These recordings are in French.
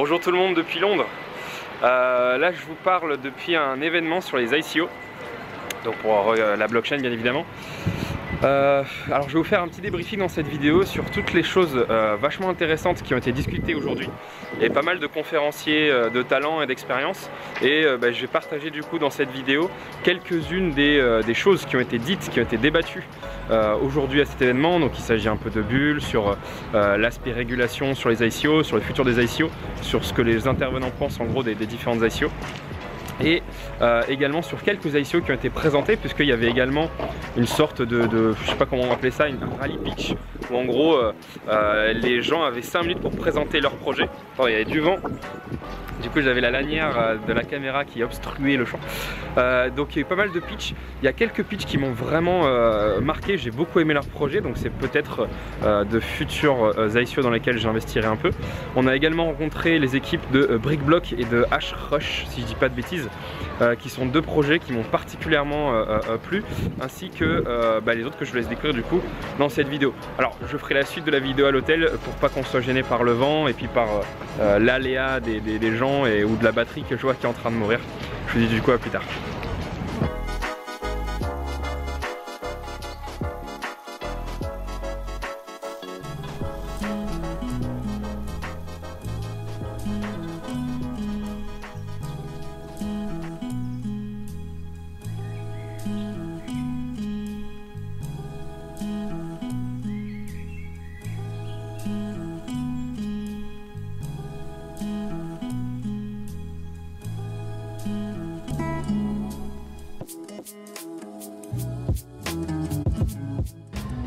Bonjour tout le monde depuis Londres. Là je vous parle depuis un événement sur les ICO, donc pour la blockchain bien évidemment. Alors je vais vous faire un petit débriefing dans cette vidéo sur toutes les choses vachement intéressantes qui ont été discutées aujourd'hui. Il y a pas mal de conférenciers de talent et d'expérience et je vais partager du coup dans cette vidéo quelques-unes des choses qui ont été dites, qui ont été débattues aujourd'hui à cet événement. Donc il s'agit un peu de bulles, sur l'aspect régulation sur les ICO, sur le futur des ICO, sur ce que les intervenants pensent en gros des différentes ICO. Et également sur quelques ICO qui ont été présentés, puisqu'il y avait également une sorte de je sais pas comment on appelait ça, un rally pitch, où en gros les gens avaient 5 minutes pour présenter leur projet. Attends, il y avait du vent, du coup j'avais la lanière de la caméra qui obstruait le champ. Donc il y a eu pas mal de pitch. Il y a quelques pitchs qui m'ont vraiment marqué, j'ai beaucoup aimé leur projet, donc c'est peut-être de futurs ICO dans lesquels j'investirai un peu. On a également rencontré les équipes de Brickblock et de Hashrush, si je dis pas de bêtises, qui sont deux projets qui m'ont particulièrement plu, ainsi que les autres que je vous laisse découvrir du coup dans cette vidéo. Alors je ferai la suite de la vidéo à l'hôtel pour pas qu'on soit gêné par le vent et puis par l'aléa des gens ou de la batterie que je vois qui est en train de mourir. Je vous dis du coup à plus tard.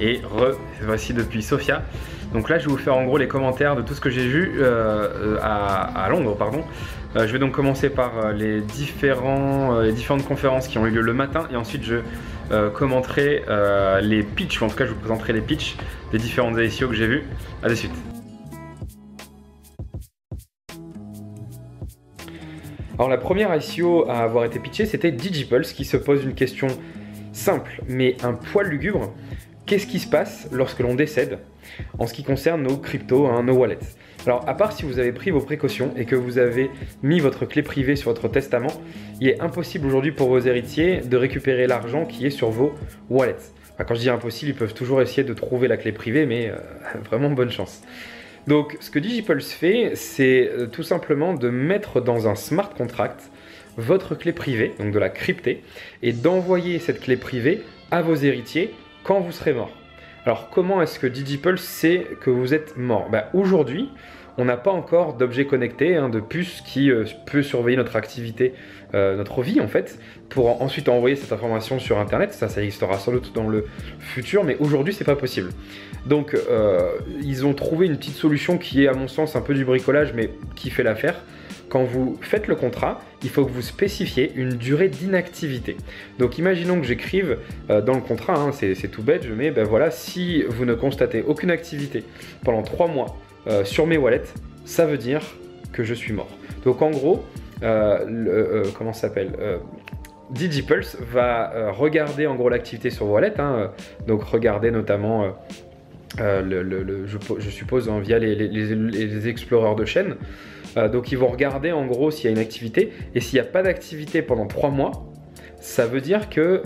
Et voici depuis Sofia. Donc là je vais vous faire en gros les commentaires de tout ce que j'ai vu à Londres, pardon. Je vais donc commencer par les différentes conférences qui ont eu lieu le matin, et ensuite je commenterai les pitchs, ou en tout cas je vous présenterai les pitchs des différentes ICO que j'ai vues. A de suite. Alors la première ICO à avoir été pitchée, c'était DigiPulse, qui se pose une question simple mais un poil lugubre. Qu'est-ce qui se passe lorsque l'on décède en ce qui concerne nos cryptos, nos wallets? Alors à part si vous avez pris vos précautions et que vous avez mis votre clé privée sur votre testament, il est impossible aujourd'hui pour vos héritiers de récupérer l'argent qui est sur vos wallets. Enfin, quand je dis impossible, ils peuvent toujours essayer de trouver la clé privée, mais vraiment bonne chance. Donc ce que DigiPulse fait, c'est tout simplement de mettre dans un smart contract votre clé privée, donc de la crypter, et d'envoyer cette clé privée à vos héritiers quand vous serez mort. Alors comment est-ce que DigiPulse sait que vous êtes mort? Aujourd'hui, on n'a pas encore d'objet connecté, de puce qui peut surveiller notre activité, notre vie en fait, pour ensuite envoyer cette information sur internet. Ça existera sans doute dans le futur, mais aujourd'hui c'est pas possible. Donc ils ont trouvé une petite solution qui est à mon sens un peu du bricolage, mais qui fait l'affaire. Quand vous faites le contrat, il faut que vous spécifiez une durée d'inactivité. Donc imaginons que j'écrive dans le contrat, c'est tout bête, je mets, voilà, si vous ne constatez aucune activité pendant 3 mois sur mes wallets, ça veut dire que je suis mort. Donc en gros, comment ça s'appelle DigiPulse va regarder en gros l'activité sur vos wallets, donc regarder notamment je suppose via les explorers de chaîne. Donc ils vont regarder en gros s'il y a une activité, et s'il n'y a pas d'activité pendant 3 mois, ça veut dire que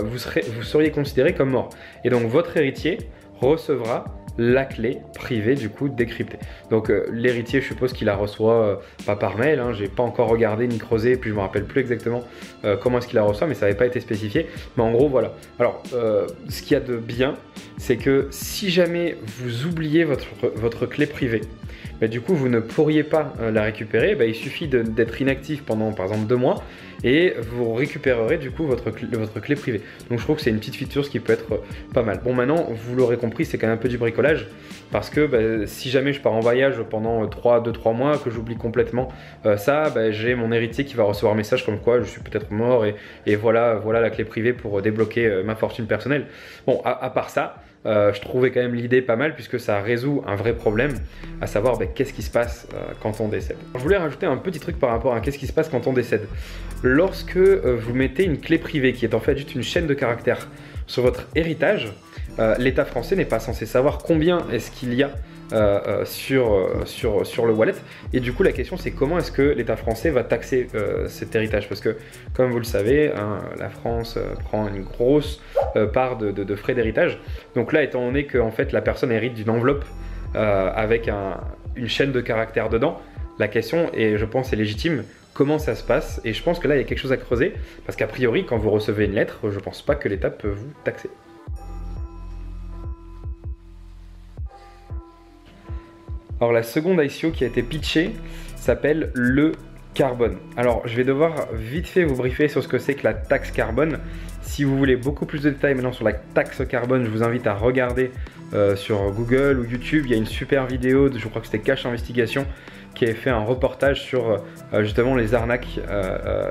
vous seriez considéré comme mort. Et donc votre héritier recevra la clé privée du coup décryptée. Donc l'héritier, je suppose qu'il la reçoit pas par mail, j'ai pas encore regardé ni creusé, puis je me rappelle plus exactement comment est-ce qu'il la reçoit, mais ça n'avait pas été spécifié. Mais en gros voilà. Alors ce qu'il y a de bien, c'est que si jamais vous oubliez votre clé privée, du coup vous ne pourriez pas la récupérer. Il suffit d'être inactif pendant par exemple 2 mois et vous récupérerez du coup votre clé privée. Donc je trouve que c'est une petite feature qui peut être pas mal. Bon, maintenant vous l'aurez compris, c'est quand même un peu du bricolage, parce que si jamais je pars en voyage pendant 2-3 mois, que j'oublie complètement ça, j'ai mon héritier qui va recevoir un message comme quoi je suis peut-être mort, et voilà la clé privée pour débloquer ma fortune personnelle. Bon, à part ça, je trouvais quand même l'idée pas mal, puisque ça résout un vrai problème, à savoir qu'est-ce qui se passe quand on décède. Je voulais rajouter un petit truc par rapport à qu'est-ce qui se passe quand on décède. Lorsque vous mettez une clé privée qui est en fait juste une chaîne de caractères sur votre héritage, l'État français n'est pas censé savoir combien est-ce qu'il y a sur le wallet. Et du coup, la question, c'est comment est-ce que l'État français va taxer cet héritage? Parce que, comme vous le savez, hein, la France prend une grosse part de frais d'héritage. Donc là, étant donné que en fait, la personne hérite d'une enveloppe avec une chaîne de caractères dedans, la question, et je pense, est légitime. Comment ça se passe? Et je pense que là, il y a quelque chose à creuser, parce qu'a priori, quand vous recevez une lettre, je pense pas que l'État peut vous taxer. Alors la seconde ICO qui a été pitchée s'appelle le carbone. Alors je vais devoir vite fait vous briefer sur ce que c'est que la taxe carbone. Si vous voulez beaucoup plus de détails maintenant sur la taxe carbone, je vous invite à regarder sur Google ou YouTube. Il y a une super vidéo, je crois que c'était Cash Investigation, qui avait fait un reportage sur justement les arnaques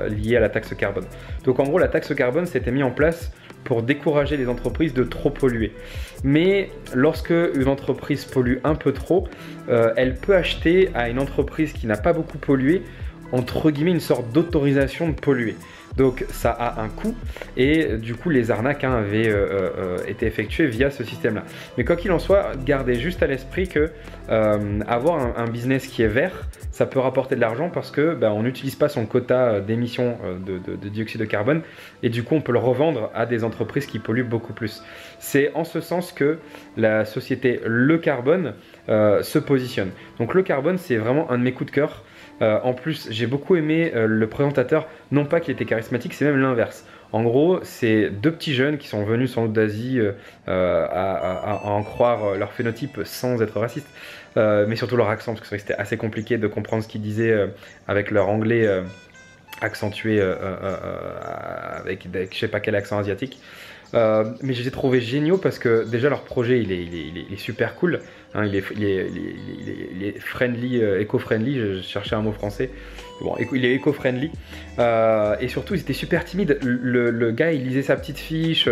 liées à la taxe carbone. Donc en gros, la taxe carbone s'était mise en place pour décourager les entreprises de trop polluer. Mais lorsque une entreprise pollue un peu trop, elle peut acheter à une entreprise qui n'a pas beaucoup pollué, entre guillemets, une sorte d'autorisation de polluer. Donc ça a un coût et du coup les arnaques avaient été effectuées via ce système-là. Mais quoi qu'il en soit, gardez juste à l'esprit que avoir un business qui est vert, ça peut rapporter de l'argent parce que on n'utilise pas son quota d'émissions de dioxyde de carbone et du coup on peut le revendre à des entreprises qui polluent beaucoup plus. C'est en ce sens que la société Le Carbone se positionne. Donc Le Carbone, c'est vraiment un de mes coups de cœur. En plus, j'ai beaucoup aimé le présentateur, non pas qu'il était charismatique, c'est même l'inverse. En gros, c'est deux petits jeunes qui sont venus sans doute d'Asie à en croire leur phénotype sans être raciste, mais surtout leur accent, parce que c'est vrai que c'était assez compliqué de comprendre ce qu'ils disaient avec leur anglais accentué avec je sais pas quel accent asiatique. Mais je les ai trouvés géniaux parce que déjà leur projet il est super cool, hein, il est friendly, éco-friendly, je cherchais un mot français, bon, il est éco-friendly et surtout ils étaient super timides, le gars il lisait sa petite fiche,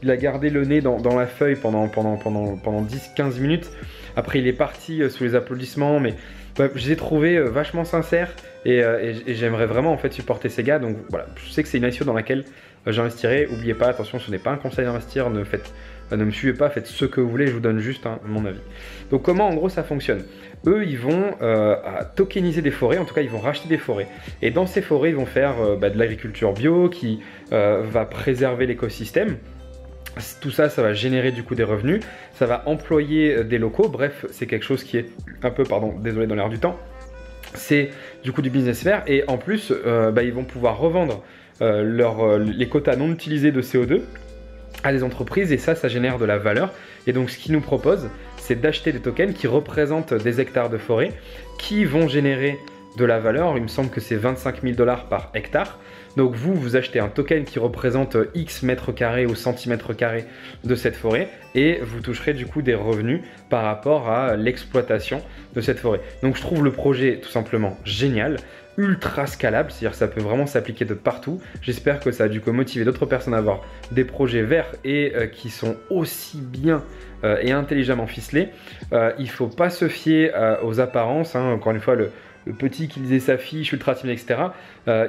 il a gardé le nez dans la feuille pendant 10-15 minutes, après il est parti sous les applaudissements, mais je les ai trouvés vachement sincères et j'aimerais vraiment en fait supporter ces gars, donc voilà, je sais que c'est une ICO dans laquelle j'investirai. N'oubliez pas, attention, ce n'est pas un conseil d'investir, ne me suivez pas, faites ce que vous voulez, je vous donne juste mon avis. Donc comment en gros ça fonctionne? Eux ils vont tokeniser des forêts, en tout cas ils vont racheter des forêts. Et dans ces forêts ils vont faire de l'agriculture bio qui va préserver l'écosystème. Tout ça, ça va générer du coup des revenus, ça va employer des locaux, bref, c'est quelque chose qui est un peu, pardon, désolé, dans l'air du temps. C'est du coup du business vert et en plus, ils vont pouvoir revendre les quotas non utilisés de CO2 à des entreprises et ça génère de la valeur. Et donc ce qu'ils nous proposent, c'est d'acheter des tokens qui représentent des hectares de forêt qui vont générer de la valeur. Il me semble que c'est 25 000 $ par hectare. Donc vous achetez un token qui représente X mètres carrés ou centimètres carrés de cette forêt et vous toucherez du coup des revenus par rapport à l'exploitation de cette forêt. Donc je trouve le projet tout simplement génial, ultra scalable, c'est-à-dire que ça peut vraiment s'appliquer de partout. J'espère que ça a du coup motiver d'autres personnes à avoir des projets verts et qui sont aussi bien et intelligemment ficelés. Il ne faut pas se fier aux apparences, hein. Encore une fois, le petit qui lisait sa fiche, ultra timide, etc.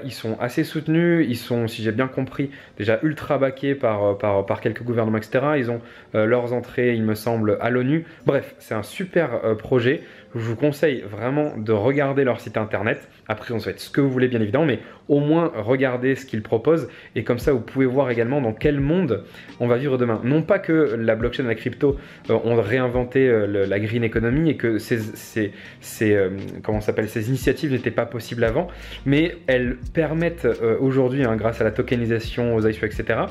Ils sont assez soutenus, ils sont, si j'ai bien compris, déjà ultra backés par quelques gouvernements, etc. Ils ont leurs entrées, il me semble, à l'ONU. Bref, c'est un super projet. Je vous conseille vraiment de regarder leur site internet. Après, on souhaite ce que vous voulez, bien évidemment, mais au moins regardez ce qu'ils proposent. Et comme ça, vous pouvez voir également dans quel monde on va vivre demain. Non pas que la blockchain et la crypto ont réinventé la green economy et que ces initiatives n'étaient pas possibles avant, mais elles permettent aujourd'hui, hein, grâce à la tokenisation, aux ICO, etc.,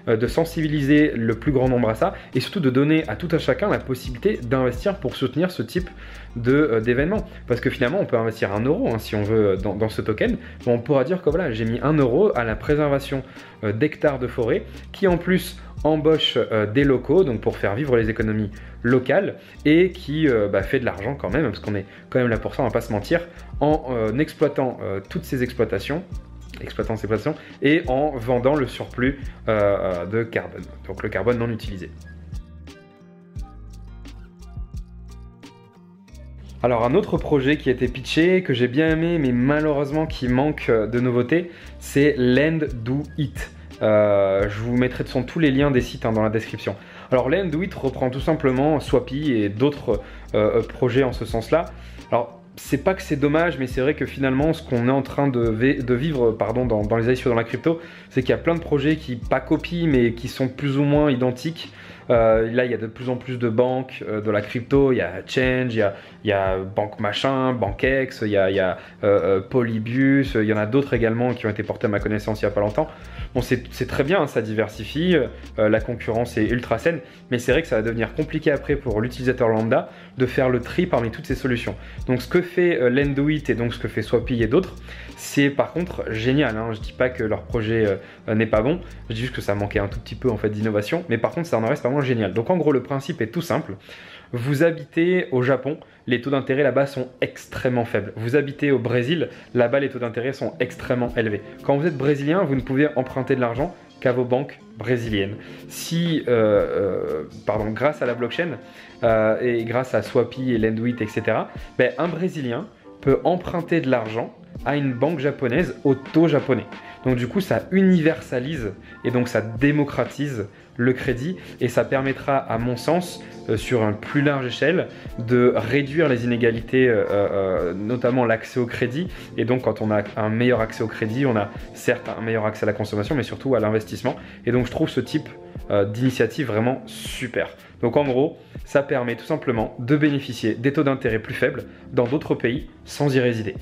de sensibiliser le plus grand nombre à ça et surtout de donner à tout un chacun la possibilité d'investir pour soutenir ce type d'événement. Parce que finalement, on peut investir 1 euro hein, si on veut dans ce token. Bon, on pourra dire que voilà, j'ai mis 1 euro à la préservation d'hectares de forêt qui en plus embauche des locaux, donc pour faire vivre les économies locales et qui fait de l'argent quand même, parce qu'on est quand même là pour ça, on va pas se mentir, en exploitant toutes ces exploitations et en vendant le surplus de carbone, donc le carbone non utilisé. Alors un autre projet qui a été pitché, que j'ai bien aimé mais malheureusement qui manque de nouveautés, c'est Lend Do It. Je vous mettrai de toute façon tous les liens des sites hein, dans la description. Alors Lend2it reprend tout simplement Swappy et d'autres projets en ce sens-là. Alors c'est pas que c'est dommage, mais c'est vrai que finalement ce qu'on est en train de vivre dans les ICO dans la crypto, c'est qu'il y a plein de projets qui pas copient mais qui sont plus ou moins identiques. Là il y a de plus en plus de banques de la crypto, il y a Change, il y a Banque Machin, BankX, il y a Polybius, il y en a d'autres également qui ont été portés à ma connaissance il n'y a pas longtemps. Bon, c'est très bien, hein, ça diversifie, la concurrence est ultra saine, mais c'est vrai que ça va devenir compliqué après pour l'utilisateur lambda de faire le tri parmi toutes ces solutions. Donc ce que fait Lend2it et donc ce que fait Swappy et d'autres, c'est par contre génial, hein. Je dis pas que leur projet n'est pas bon, je dis juste que ça manquait un tout petit peu en fait d'innovation, mais par contre ça en reste vraiment génial. Donc en gros le principe est tout simple. Vous habitez au Japon, les taux d'intérêt là-bas sont extrêmement faibles. Vous habitez au Brésil, là-bas les taux d'intérêt sont extrêmement élevés. Quand vous êtes brésilien, vous ne pouvez emprunter de l'argent qu'à vos banques brésiliennes. Si, grâce à la blockchain et grâce à Swappy et Lend2it, etc., ben, un Brésilien peut emprunter de l'argent à une banque japonaise au taux japonais. Donc du coup, ça universalise et donc ça démocratise le crédit et ça permettra, à mon sens, sur une plus large échelle, de réduire les inégalités, notamment l'accès au crédit. Et donc, quand on a un meilleur accès au crédit, on a certes un meilleur accès à la consommation, mais surtout à l'investissement. Et donc, je trouve ce type d'initiative vraiment super. Donc, en gros, ça permet tout simplement de bénéficier des taux d'intérêt plus faibles dans d'autres pays sans y résider.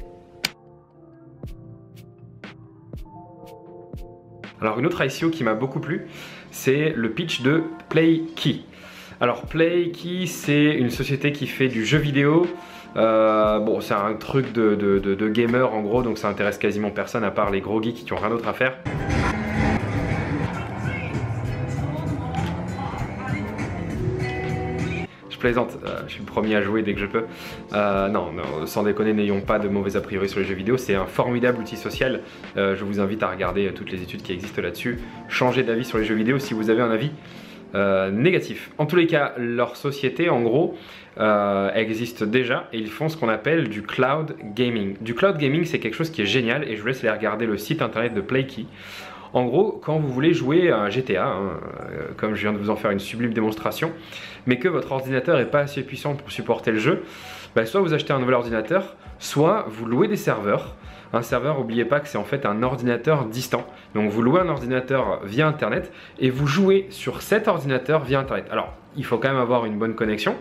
Alors une autre ICO qui m'a beaucoup plu, c'est le pitch de PlayKey. Alors PlayKey, c'est une société qui fait du jeu vidéo. Bon, c'est un truc de gamer en gros, donc ça intéresse quasiment personne à part les gros geeks qui ont rien d'autre à faire. Je plaisante, je suis le premier à jouer dès que je peux. Non, sans déconner, n'ayons pas de mauvais a priori sur les jeux vidéo. C'est un formidable outil social. Je vous invite à regarder toutes les études qui existent là-dessus. Changez d'avis sur les jeux vidéo si vous avez un avis négatif. En tous les cas, leur société, en gros, existe déjà et ils font ce qu'on appelle du cloud gaming. Du cloud gaming, c'est quelque chose qui est génial et je vous laisse aller regarder le site internet de PlayKey. En gros, quand vous voulez jouer à un GTA, comme je viens de vous en faire une sublime démonstration, mais que votre ordinateur n'est pas assez puissant pour supporter le jeu, bah, soit vous achetez un nouvel ordinateur, soit vous louez des serveurs. Un serveur, n'oubliez pas que c'est en fait un ordinateur distant. Donc vous louez un ordinateur via Internet et vous jouez sur cet ordinateur via Internet. Alors, il faut quand même avoir une bonne connexion.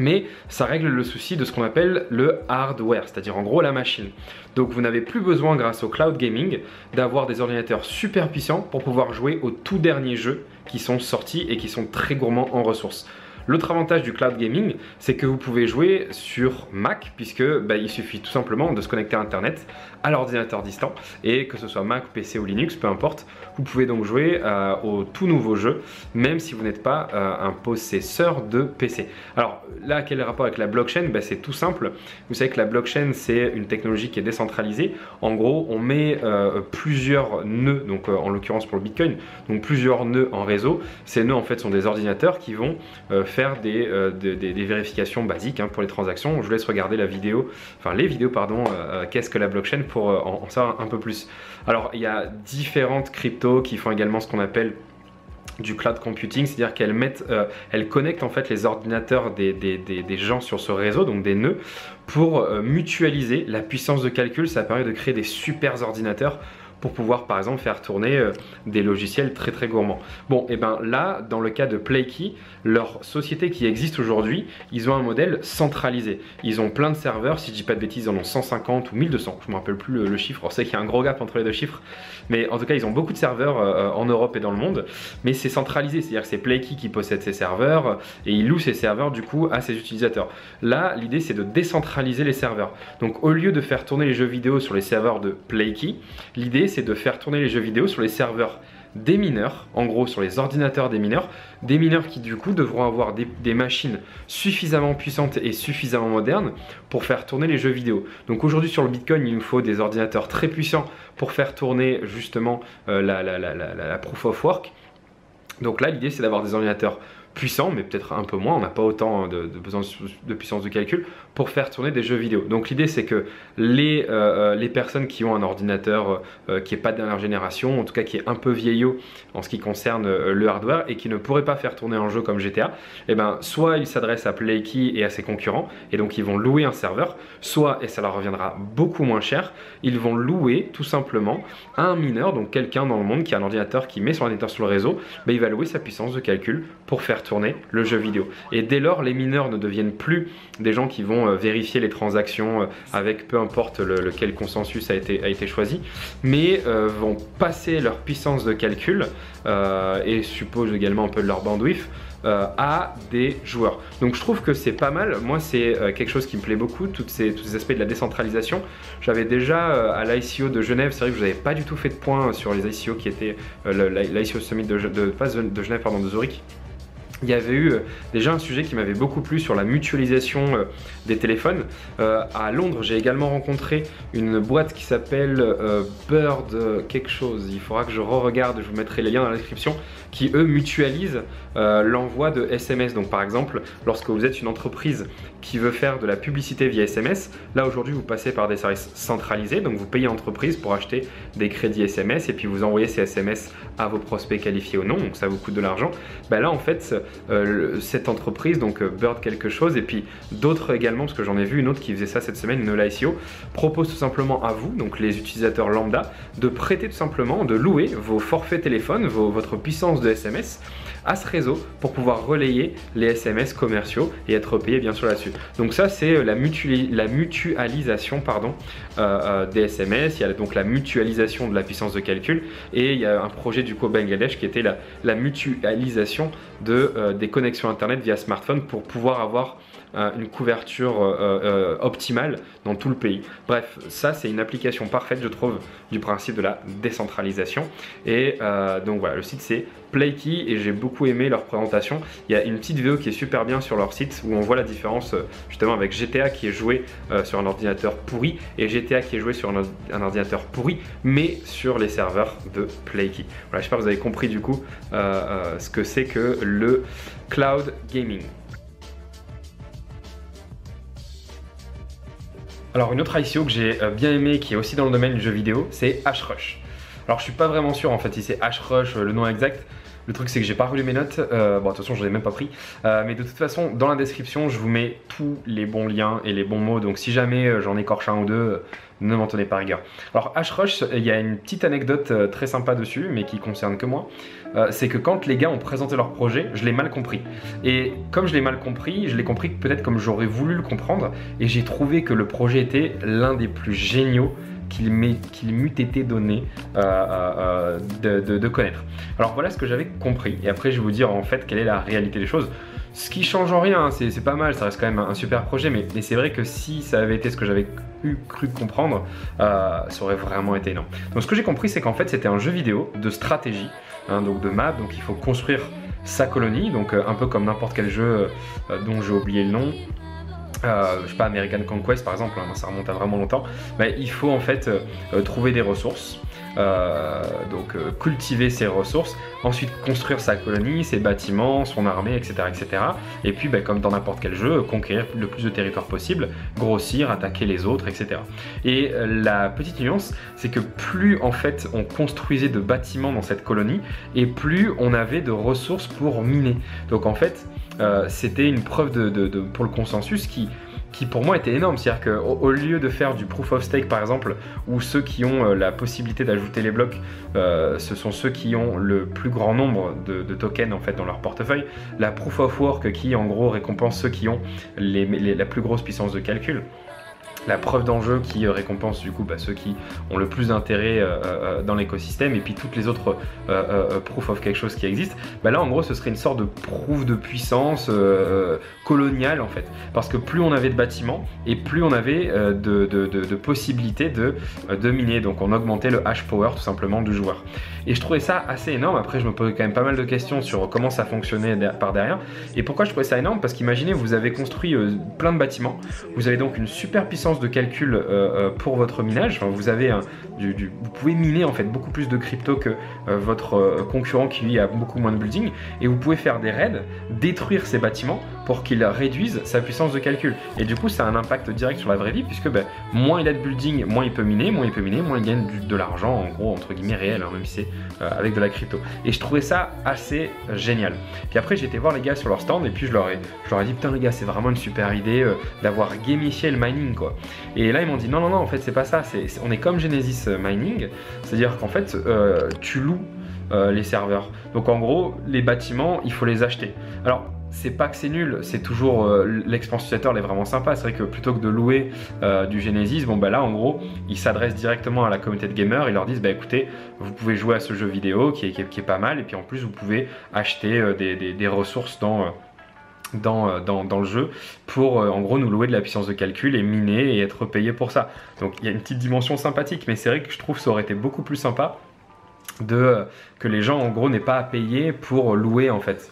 Mais ça règle le souci de ce qu'on appelle le hardware, c'est-à-dire en gros la machine. Donc vous n'avez plus besoin, grâce au cloud gaming, d'avoir des ordinateurs super puissants pour pouvoir jouer aux tout derniers jeux qui sont sortis et qui sont très gourmands en ressources. L'autre avantage du cloud gaming, c'est que vous pouvez jouer sur Mac, puisque il suffit tout simplement de se connecter à Internet, à l'ordinateur distant, et que ce soit Mac, PC ou Linux, peu importe, vous pouvez donc jouer au tout nouveau jeu, même si vous n'êtes pas un possesseur de PC. Alors là, quel est le rapport avec la blockchain? C'est tout simple. Vous savez que la blockchain, c'est une technologie qui est décentralisée. En gros, on met plusieurs nœuds, donc en l'occurrence pour le Bitcoin, donc plusieurs nœuds en réseau. Ces nœuds, en fait, sont des ordinateurs qui vont faire des vérifications basiques pour les transactions. Je vous laisse regarder la vidéo, enfin les vidéos pardon, qu'est-ce que la blockchain pour en savoir un peu plus. Alors il y a différentes cryptos qui font également ce qu'on appelle du cloud computing, c'est-à-dire elles connectent en fait les ordinateurs des gens sur ce réseau, donc des nœuds, pour mutualiser la puissance de calcul. Ça permet de créer des super ordinateurs pour pouvoir par exemple faire tourner des logiciels très très gourmands. Bon, et ben là, dans le cas de PlayKey, leur société qui existe aujourd'hui, ils ont un modèle centralisé. Ils ont plein de serveurs, si je dis pas de bêtises, ils en ont 150 ou 1200, je me rappelle plus le chiffre, on sait qu'il y a un gros gap entre les deux chiffres, mais en tout cas ils ont beaucoup de serveurs en Europe et dans le monde, mais c'est centralisé, c'est-à-dire que c'est PlayKey qui possède ces serveurs et il loue ces serveurs du coup à ses utilisateurs. Là, l'idée c'est de décentraliser les serveurs. Donc au lieu de faire tourner les jeux vidéo sur les serveurs de PlayKey, l'idée c'est de faire tourner les jeux vidéo sur les serveurs des mineurs, en gros sur les ordinateurs des mineurs qui du coup devront avoir des machines suffisamment puissantes et suffisamment modernes pour faire tourner les jeux vidéo. Donc aujourd'hui sur le Bitcoin, il nous faut des ordinateurs très puissants pour faire tourner justement la Proof of Work. Donc là l'idée c'est d'avoir des ordinateurs puissants, mais peut-être un peu moins, on n'a pas autant de besoin de puissance de calcul pour faire tourner des jeux vidéo. Donc l'idée c'est que les personnes qui ont un ordinateur qui n'est pas de dernière génération, en tout cas qui est un peu vieillot en ce qui concerne le hardware et qui ne pourrait pas faire tourner un jeu comme GTA, eh ben, soit ils s'adressent à Playkey et à ses concurrents et donc ils vont louer un serveur, soit, et ça leur reviendra beaucoup moins cher, ils vont louer tout simplement un mineur, donc quelqu'un dans le monde qui a un ordinateur qui met son ordinateur sur le réseau, ben, il va louer sa puissance de calcul pour faire tourner le jeu vidéo. Et dès lors, les mineurs ne deviennent plus des gens qui vont vérifier les transactions avec peu importe lequel consensus a été choisi, mais vont passer leur puissance de calcul et suppose également un peu de leur bandwidth à des joueurs. Donc je trouve que c'est pas mal. Moi c'est quelque chose qui me plaît beaucoup, tous ces aspects de la décentralisation. J'avais déjà à l'ICO de Genève, c'est vrai que je n'avais pas du tout fait de point sur les ICO qui étaient l'ICO Summit de Genève, pardon, de Zurich. Il y avait eu déjà un sujet qui m'avait beaucoup plu sur la mutualisation des téléphones. À Londres, j'ai également rencontré une boîte qui s'appelle Bird quelque chose. Il faudra que je re-regarde, je vous mettrai les liens dans la description, qui eux mutualisent l'envoi de SMS. Donc par exemple, lorsque vous êtes une entreprise qui veut faire de la publicité via SMS, là aujourd'hui vous passez par des services centralisés, donc vous payez l'entreprise pour acheter des crédits SMS et puis vous envoyez ces SMS à vos prospects qualifiés ou non, donc ça vous coûte de l'argent. Ben là en fait, cette entreprise, donc Bird quelque chose, et puis d'autres également, parce que j'en ai vu une autre qui faisait ça cette semaine, une ICO, propose tout simplement à vous, donc les utilisateurs lambda, de prêter tout simplement, de louer vos forfaits téléphones, votre puissance de SMS à ce réseau pour pouvoir relayer les SMS commerciaux et être payé bien sûr là-dessus. Donc ça c'est la mutualisation pardon, des SMS, il y a donc la mutualisation de la puissance de calcul et il y a un projet du coup au Bangladesh qui était la mutualisation des connexions internet via smartphone pour pouvoir avoir une couverture optimale dans tout le pays. Bref, ça c'est une application parfaite je trouve du principe de la décentralisation et donc voilà, le site c'est Playkey et j'ai beaucoup aimé leur présentation. Il y a une petite vidéo qui est super bien sur leur site où on voit la différence justement avec GTA qui est joué sur un ordinateur pourri et GTA qui est joué sur un ordinateur pourri mais sur les serveurs de Playkey. Voilà, j'espère que vous avez compris du coup ce que c'est que le cloud gaming. Alors une autre ICO que j'ai bien aimé qui est aussi dans le domaine du jeu vidéo, c'est Hrush. Alors je suis pas vraiment sûr en fait si c'est Hrush le nom exact. Le truc c'est que j'ai pas relu mes notes, bon de toute façon je l'ai même pas pris, mais de toute façon dans la description je vous mets tous les bons liens et les bons mots, donc si jamais j'en écorche un ou deux, ne m'en tenez pas rigueur. Alors Hrush, il y a une petite anecdote très sympa dessus, mais qui concerne que moi, c'est que quand les gars ont présenté leur projet, je l'ai mal compris. Et comme je l'ai mal compris, je l'ai compris peut-être comme j'aurais voulu le comprendre, et j'ai trouvé que le projet était l'un des plus géniaux qu'il m'eût été donné de connaître. Alors voilà ce que j'avais compris et après je vais vous dire en fait quelle est la réalité des choses. Ce qui change en rien, c'est pas mal, ça reste quand même un super projet, mais c'est vrai que si ça avait été ce que j'avais cru comprendre, ça aurait vraiment été énorme. Donc ce que j'ai compris c'est qu'en fait c'était un jeu vidéo de stratégie, hein, donc de map, donc il faut construire sa colonie, donc un peu comme n'importe quel jeu dont j'ai oublié le nom. Je sais pas, American Conquest par exemple, hein, ça remonte à vraiment longtemps, mais il faut en fait trouver des ressources, donc cultiver ses ressources, ensuite construire sa colonie, ses bâtiments, son armée, etc. etc. Et puis comme dans n'importe quel jeu, conquérir le plus de territoire possible, grossir, attaquer les autres, etc. Et la petite nuance, c'est que plus en fait on construisait de bâtiments dans cette colonie, et plus on avait de ressources pour miner. Donc en fait, c'était une preuve pour le consensus qui pour moi était énorme. C'est-à-dire qu'au lieu de faire du proof of stake par exemple, où ceux qui ont la possibilité d'ajouter les blocs, ce sont ceux qui ont le plus grand nombre de tokens en fait dans leur portefeuille, la proof of work qui en gros récompense ceux qui ont la plus grosse puissance de calcul, la preuve d'enjeu qui récompense du coup ceux qui ont le plus d'intérêt dans l'écosystème, et puis toutes les autres proof of quelque chose qui existent, là en gros ce serait une sorte de proof de puissance coloniale en fait, parce que plus on avait de bâtiments et plus on avait de possibilités de miner, donc on augmentait le hash power tout simplement du joueur. Et je trouvais ça assez énorme. Après je me posais quand même pas mal de questions sur comment ça fonctionnait par derrière, et pourquoi je trouvais ça énorme, parce qu'imaginez vous avez construit plein de bâtiments, vous avez donc une super puissance puissance de calcul pour votre minage. Enfin, vous avez vous pouvez miner en fait beaucoup plus de crypto que votre concurrent qui lui a beaucoup moins de building, et vous pouvez faire des raids, détruire ces bâtiments pour qu'il réduise sa puissance de calcul. Et du coup, ça a un impact direct sur la vraie vie, puisque moins il a de building, moins il peut miner, moins il gagne de l'argent, en gros, entre guillemets, réel, hein, même si c'est avec de la crypto. Et je trouvais ça assez génial. Puis après, j'ai été voir les gars sur leur stand, et puis je leur ai dit, putain les gars, c'est vraiment une super idée d'avoir gamifié le mining, quoi. Et là, ils m'ont dit, non, en fait, c'est pas ça, on est comme Genesis Mining, c'est-à-dire qu'en fait, tu loues les serveurs. Donc en gros, les bâtiments, il faut les acheter. Alors, c'est pas que c'est nul, c'est toujours l'expérience utilisateur elle est vraiment sympa. C'est vrai que plutôt que de louer du Genesis, bon là en gros ils s'adressent directement à la communauté de gamers, ils leur disent écoutez, vous pouvez jouer à ce jeu vidéo qui est pas mal, et puis en plus vous pouvez acheter des ressources dans le jeu pour en gros nous louer de la puissance de calcul et miner et être payé pour ça. Donc il y a une petite dimension sympathique, mais c'est vrai que je trouve que ça aurait été beaucoup plus sympa que les gens en gros n'aient pas à payer pour louer en fait.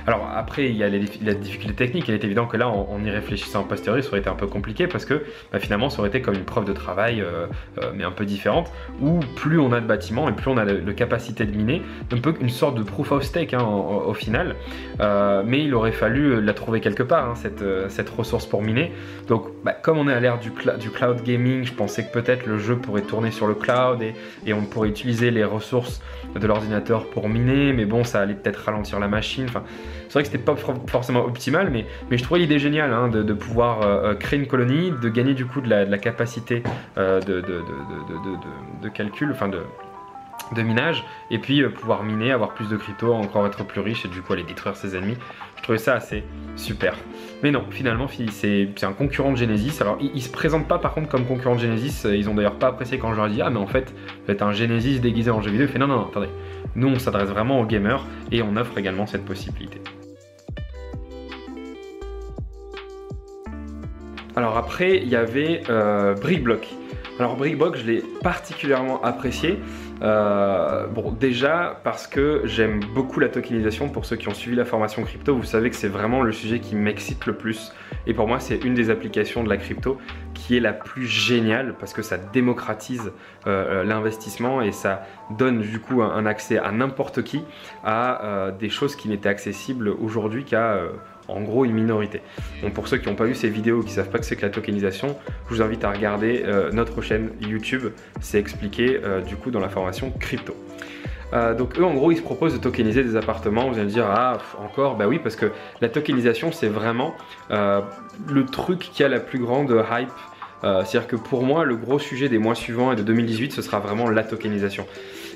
Alors après il y a la difficulté technique, il est évident que là en y réfléchissant en posteriori ça aurait été un peu compliqué parce que finalement ça aurait été comme une preuve de travail mais un peu différente, où plus on a de bâtiments et plus on a de capacité de miner, un peu une sorte de proof of stake hein, au final, mais il aurait fallu la trouver quelque part hein, cette ressource pour miner. Donc comme on est à l'ère du cloud gaming, je pensais que peut-être le jeu pourrait tourner sur le cloud et on pourrait utiliser les ressources de l'ordinateur pour miner, mais bon ça allait peut-être ralentir la machine. Enfin, c'est vrai que c'était pas forcément optimal, mais je trouvais l'idée géniale hein, de pouvoir créer une colonie, de gagner du coup de la capacité de calcul, enfin de minage, et puis pouvoir miner, avoir plus de crypto, encore être plus riche et du coup aller détruire ses ennemis. Je trouvais ça assez super. Mais non, finalement c'est un concurrent de Genesis. Alors il se présente pas par contre comme concurrent de Genesis, ils ont d'ailleurs pas apprécié quand je leur ai dit ah mais en fait vous êtes un Genesis déguisé en jeu vidéo. Il fait non, attendez, nous on s'adresse vraiment aux gamers et on offre également cette possibilité. Alors après il y avait Brickblock. Alors Brickblock je l'ai particulièrement apprécié. Bon déjà parce que j'aime beaucoup la tokenisation. Pour ceux qui ont suivi la formation crypto, vous savez que c'est vraiment le sujet qui m'excite le plus, et pour moi c'est une des applications de la crypto qui est la plus géniale parce que ça démocratise l'investissement et ça donne du coup un accès à n'importe qui à des choses qui n'étaient accessibles aujourd'hui qu'à en gros une minorité. Donc pour ceux qui n'ont pas vu ces vidéos, qui ne savent pas que c'est que la tokenisation, je vous invite à regarder notre chaîne YouTube, c'est expliqué du coup dans la formation crypto. Donc eux en gros ils se proposent de tokeniser des appartements. Vous allez me dire ah encore, bah oui parce que la tokenisation c'est vraiment le truc qui a la plus grande hype. C'est-à-dire que pour moi le gros sujet des mois suivants et de 2018 ce sera vraiment la tokenisation.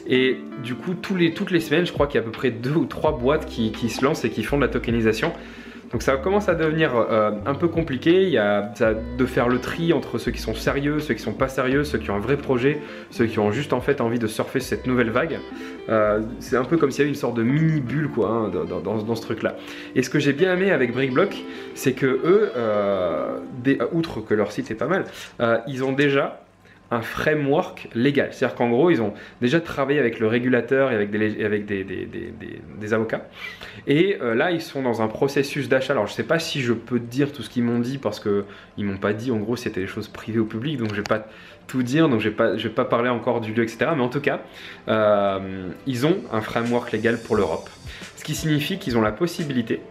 Et du coup toutes les semaines je crois qu'il y a à peu près 2 ou 3 boîtes qui se lancent et qui font de la tokenisation. Donc ça commence à devenir un peu compliqué. Il y a de faire le tri entre ceux qui sont sérieux, ceux qui sont pas sérieux, ceux qui ont un vrai projet, ceux qui ont juste en fait envie de surfer cette nouvelle vague. C'est un peu comme s'il y avait une sorte de mini bulle quoi, hein, dans ce truc là. Et ce que j'ai bien aimé avec Brickblock, c'est que eux, outre que leur site est pas mal, ils ont déjà un framework légal. C'est-à-dire qu'en gros, ils ont déjà travaillé avec le régulateur et avec des avocats. Et là, ils sont dans un processus d'achat. Alors, je ne sais pas si je peux te dire tout ce qu'ils m'ont dit parce qu'ils ne m'ont pas dit, en gros, c'était des choses privées ou publiques. Donc, je ne vais pas tout dire. Donc, je vais pas parler encore du lieu, etc. Mais en tout cas, ils ont un framework légal pour l'Europe. Ce qui signifie qu'ils ont la possibilité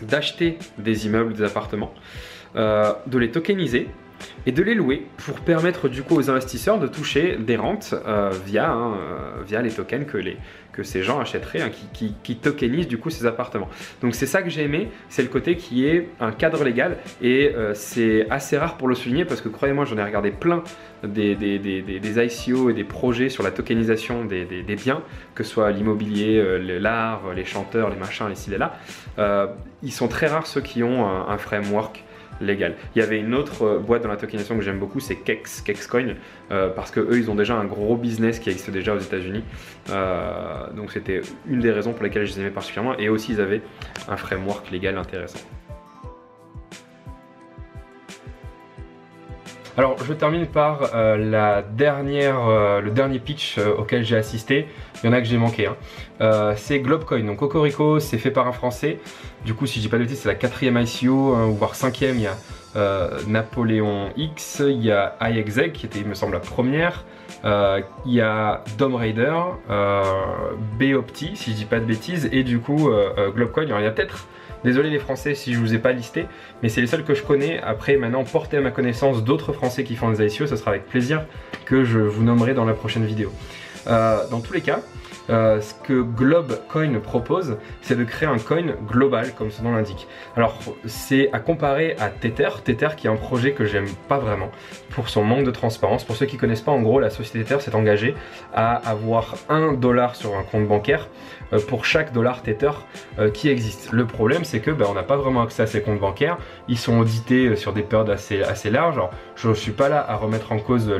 d'acheter des immeubles, des appartements, de les tokeniser et de les louer pour permettre du coup aux investisseurs de toucher des rentes via les tokens que ces gens achèteraient, hein, qui tokenisent du coup ces appartements. Donc c'est ça que j'ai aimé, c'est le côté qui est un cadre légal et c'est assez rare pour le souligner parce que croyez-moi j'en ai regardé plein des ICO et des projets sur la tokenisation des biens, que ce soit l'immobilier, l'art, les chanteurs, les machins, les ci et là. Ils sont très rares ceux qui ont un framework légal. Il y avait une autre boîte dans la tokenisation que j'aime beaucoup, c'est Kexcoin, parce que eux ils ont déjà un gros business qui existe déjà aux États-Unis. Donc c'était une des raisons pour lesquelles je les aimais particulièrement, et aussi ils avaient un framework légal intéressant. Alors je termine par le dernier pitch auquel j'ai assisté. Il y en a que j'ai manqué. Hein. C'est Globcoin, donc Cocorico, c'est fait par un Français. Du coup, si je dis pas de bêtises, c'est la 4e ICO, hein, voire 5e. Il y a Napoléon X, il y a iExec qui était, il me semble, la première. Il y a Dom Raider, Bopti, si je dis pas de bêtises, et du coup Globcoin. Alors il y a peut-être, désolé les Français si je vous ai pas listé, mais c'est les seuls que je connais. Après, maintenant, portez à ma connaissance d'autres Français qui font des ICO, ce sera avec plaisir que je vous nommerai dans la prochaine vidéo. Dans tous les cas, ce que Globcoin propose, c'est de créer un coin global, comme son nom l'indique. Alors, c'est à comparer à Tether. Tether qui est un projet que j'aime pas vraiment pour son manque de transparence. Pour ceux qui connaissent pas, en gros, la société Tether s'est engagée à avoir $1 sur un compte bancaire pour chaque dollar Tether qui existe. Le problème, c'est que on n'a pas vraiment accès à ces comptes bancaires. Ils sont audités sur des périodes assez larges. Alors, je ne suis pas là à remettre en cause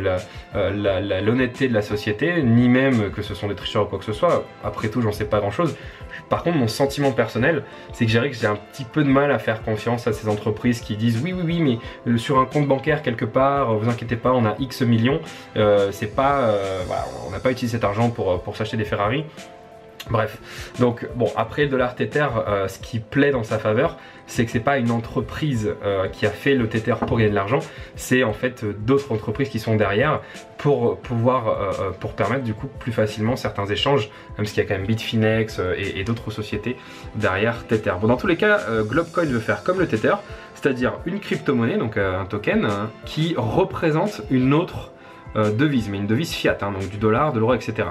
l'honnêteté de la société, ni même que ce sont des tricheurs ou quoi que ce soit. Après tout, j'en sais pas grand chose. Par contre, mon sentiment personnel, c'est que j'ai un petit peu de mal à faire confiance à ces entreprises qui disent oui, mais sur un compte bancaire quelque part, vous inquiétez pas, on a X millions. C'est pas, voilà, on n'a pas utilisé cet argent pour s'acheter des Ferrari. Bref, donc bon, après le dollar Tether, ce qui plaît dans sa faveur, c'est que c'est pas une entreprise qui a fait le Tether pour gagner de l'argent, c'est en fait d'autres entreprises qui sont derrière pour permettre du coup plus facilement certains échanges, même s'il y a quand même Bitfinex et d'autres sociétés derrière Tether. Bon, dans tous les cas, Globcoin veut faire comme le Tether, c'est-à-dire une crypto-monnaie, donc un token, qui représente une autre devise, mais une devise fiat, hein, donc du dollar, de l'euro, etc.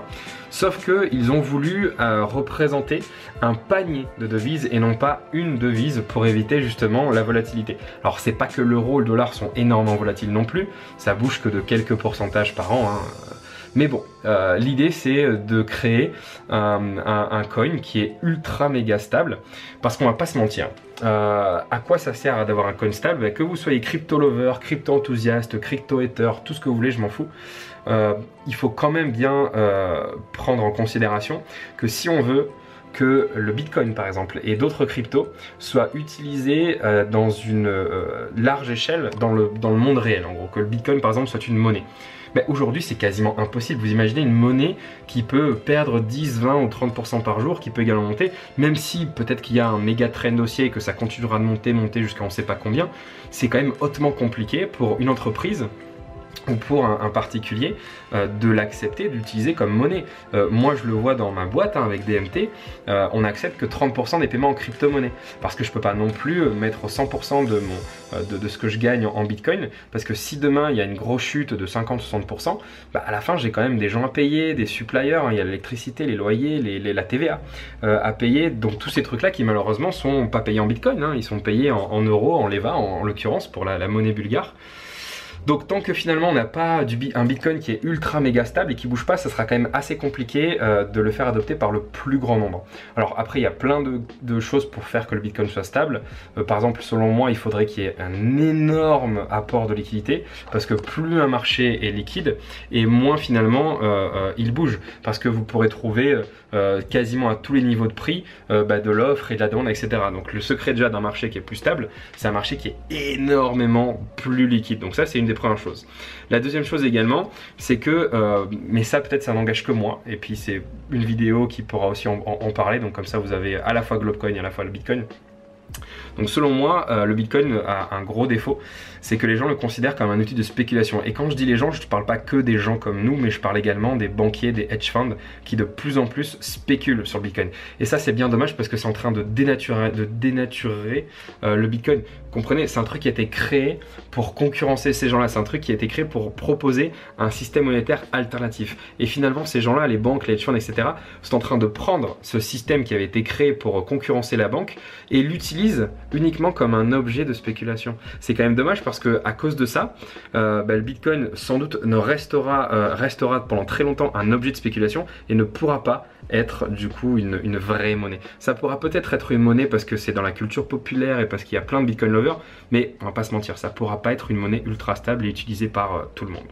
Sauf qu'ils ont voulu représenter un panier de devises et non pas une devise pour éviter justement la volatilité. Alors c'est pas que l'euro et le dollar sont énormément volatiles non plus, ça bouge que de quelques pourcentages par an, hein. Mais bon, l'idée c'est de créer un coin qui est ultra méga stable, parce qu'on va pas se mentir. À quoi ça sert d'avoir un coin stable? Que vous soyez crypto lover, crypto enthousiaste, crypto hater, tout ce que vous voulez, je m'en fous. Il faut quand même bien prendre en considération que si on veut que le Bitcoin par exemple et d'autres cryptos soient utilisés dans une large échelle dans le monde réel, en gros, que le Bitcoin par exemple soit une monnaie. Mais aujourd'hui c'est quasiment impossible. Vous imaginez une monnaie qui peut perdre 10, 20 ou 30% par jour, qui peut également monter, même si peut-être qu'il y a un méga trend haussier et que ça continuera de monter jusqu'à on ne sait pas combien, c'est quand même hautement compliqué pour une entreprise ou pour un particulier de l'accepter, d'utiliser comme monnaie. Moi je le vois dans ma boîte hein, avec DMT, on n'accepte que 30% des paiements en crypto-monnaie, parce que je peux pas non plus mettre 100% de ce que je gagne en Bitcoin, parce que si demain il y a une grosse chute de 50-60%, à la fin j'ai quand même des gens à payer, des suppliers, hein, il y a l'électricité, les loyers, la TVA à payer, donc tous ces trucs là qui malheureusement sont pas payés en Bitcoin, hein, ils sont payés en euros, en leva en l'occurrence pour la monnaie bulgare. Donc tant que finalement on n'a pas un Bitcoin qui est ultra méga stable et qui bouge pas, ça sera quand même assez compliqué de le faire adopter par le plus grand nombre. Alors après il y a plein de choses pour faire que le Bitcoin soit stable. Par exemple, selon moi, il faudrait qu'il y ait un énorme apport de liquidité, parce que plus un marché est liquide et moins finalement il bouge, parce que vous pourrez trouver quasiment à tous les niveaux de prix de l'offre et de la demande, etc. Donc le secret déjà d'un marché qui est plus stable, c'est un marché qui est énormément plus liquide. Donc ça c'est une des premières choses. La deuxième chose également, c'est que, mais ça peut-être ça n'engage que moi, et puis c'est une vidéo qui pourra aussi en parler, donc comme ça vous avez à la fois Globcoin et à la fois le Bitcoin. Donc selon moi, le Bitcoin a un gros défaut, c'est que les gens le considèrent comme un outil de spéculation. Et quand je dis les gens, je ne parle pas que des gens comme nous, mais je parle également des banquiers, des hedge funds qui de plus en plus spéculent sur le Bitcoin. Et ça c'est bien dommage, parce que c'est en train de dénaturer le Bitcoin. Vous comprenez, c'est un truc qui a été créé pour concurrencer ces gens-là, c'est un truc qui a été créé pour proposer un système monétaire alternatif. Et finalement ces gens-là, les banques, les hedge funds, etc. sont en train de prendre ce système qui avait été créé pour concurrencer la banque et l'utilisent uniquement comme un objet de spéculation. C'est quand même dommage, parce que à cause de ça, le Bitcoin sans doute restera pendant très longtemps un objet de spéculation et ne pourra pas être du coup une vraie monnaie. Ça pourra peut-être être une monnaie parce que c'est dans la culture populaire et parce qu'il y a plein de Bitcoin lovers, mais on va pas se mentir, ça pourra pas être une monnaie ultra stable et utilisée par tout le monde.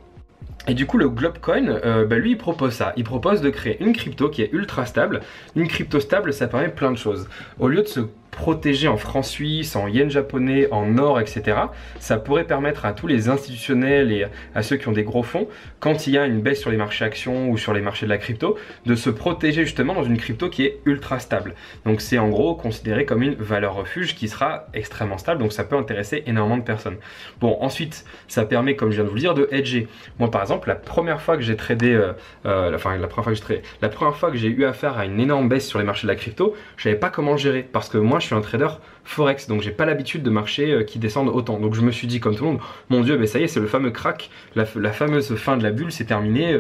Et du coup le Globcoin, lui il propose ça, il propose de créer une crypto qui est ultra stable. Une crypto stable, ça permet plein de choses. Au lieu de se protégé en francs suisses, en yens japonais, en or, etc. Ça pourrait permettre à tous les institutionnels et à ceux qui ont des gros fonds, quand il y a une baisse sur les marchés actions ou sur les marchés de la crypto, de se protéger justement dans une crypto qui est ultra stable. Donc c'est en gros considéré comme une valeur refuge qui sera extrêmement stable, donc ça peut intéresser énormément de personnes. Bon, ensuite, ça permet, comme je viens de vous le dire, de hedger. Moi par exemple, la première fois que j'ai tradé, la première fois que j'ai eu affaire à une énorme baisse sur les marchés de la crypto, je savais pas comment gérer, parce que moi je suis un trader forex, donc j'ai pas l'habitude de marchés qui descendent autant. Donc je me suis dit comme tout le monde, mon dieu, ça y est, c'est le fameux crack, la fameuse fin de la bulle, c'est terminé,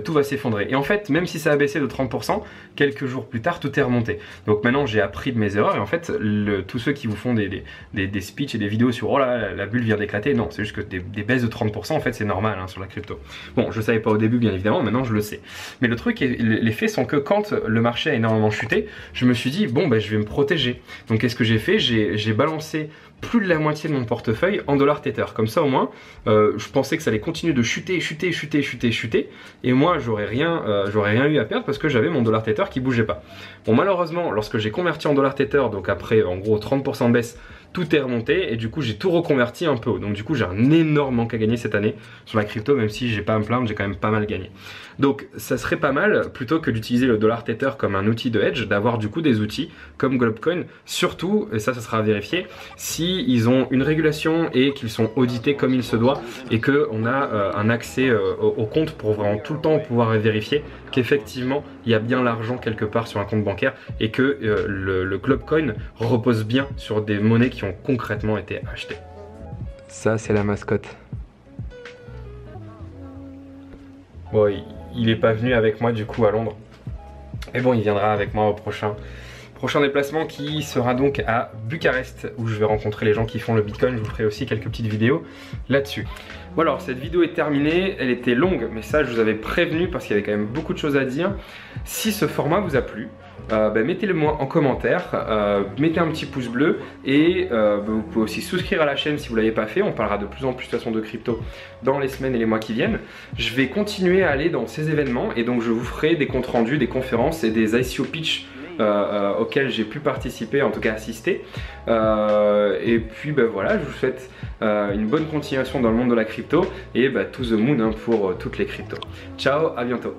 tout va s'effondrer. Et en fait, même si ça a baissé de 30%, quelques jours plus tard, tout est remonté. Donc maintenant j'ai appris de mes erreurs, et en fait, tous ceux qui vous font des speeches et des vidéos sur oh là, la bulle vient d'éclater, non, c'est juste que des baisses de 30%, en fait c'est normal hein, sur la crypto. Bon, je savais pas au début bien évidemment, maintenant je le sais. Mais le truc, les faits sont que quand le marché a énormément chuté, je me suis dit bon je vais me protéger. Donc qu'est-ce que j'ai fait? J'ai balancé plus de la moitié de mon portefeuille en dollar tether. Comme ça au moins, je pensais que ça allait continuer de chuter, et moi j'aurais rien eu à perdre parce que j'avais mon dollar tether qui bougeait pas. Bon, malheureusement, lorsque j'ai converti en dollar tether, donc après en gros 30% de baisse, tout est remonté et du coup j'ai tout reconverti un peu haut. Donc du coup j'ai un énorme manque à gagner cette année sur la crypto, même si j'ai pas à me plaindre, j'ai quand même pas mal gagné. Donc ça serait pas mal, plutôt que d'utiliser le dollar tether comme un outil de hedge, d'avoir du coup des outils comme Globcoin, surtout, et ça sera à vérifier, si ils ont une régulation et qu'ils sont audités comme il se doit et qu'on a un accès au compte pour vraiment tout le temps pouvoir vérifier qu'effectivement il y a bien l'argent quelque part sur un compte bancaire et que le Globcoin repose bien sur des monnaies qui ont concrètement été achetées. Ça c'est la mascotte. Bon, il est pas venu avec moi du coup à Londres. Mais bon, il viendra avec moi au prochain déplacement qui sera donc à Bucarest, où je vais rencontrer les gens qui font le Bitcoin. Je vous ferai aussi quelques petites vidéos là-dessus. Bon alors, cette vidéo est terminée, elle était longue, mais ça je vous avais prévenu parce qu'il y avait quand même beaucoup de choses à dire. Si ce format vous a plu, mettez-le moi en commentaire, mettez un petit pouce bleu et vous pouvez aussi souscrire à la chaîne si vous ne l'avez pas fait. On parlera de plus en plus de façon de crypto dans les semaines et les mois qui viennent. Je vais continuer à aller dans ces événements et donc je vous ferai des comptes rendus, des conférences et des ICO pitch auxquels j'ai pu participer, en tout cas assister. Et puis voilà, je vous souhaite une bonne continuation dans le monde de la crypto et to the moon hein, pour toutes les cryptos. Ciao, à bientôt.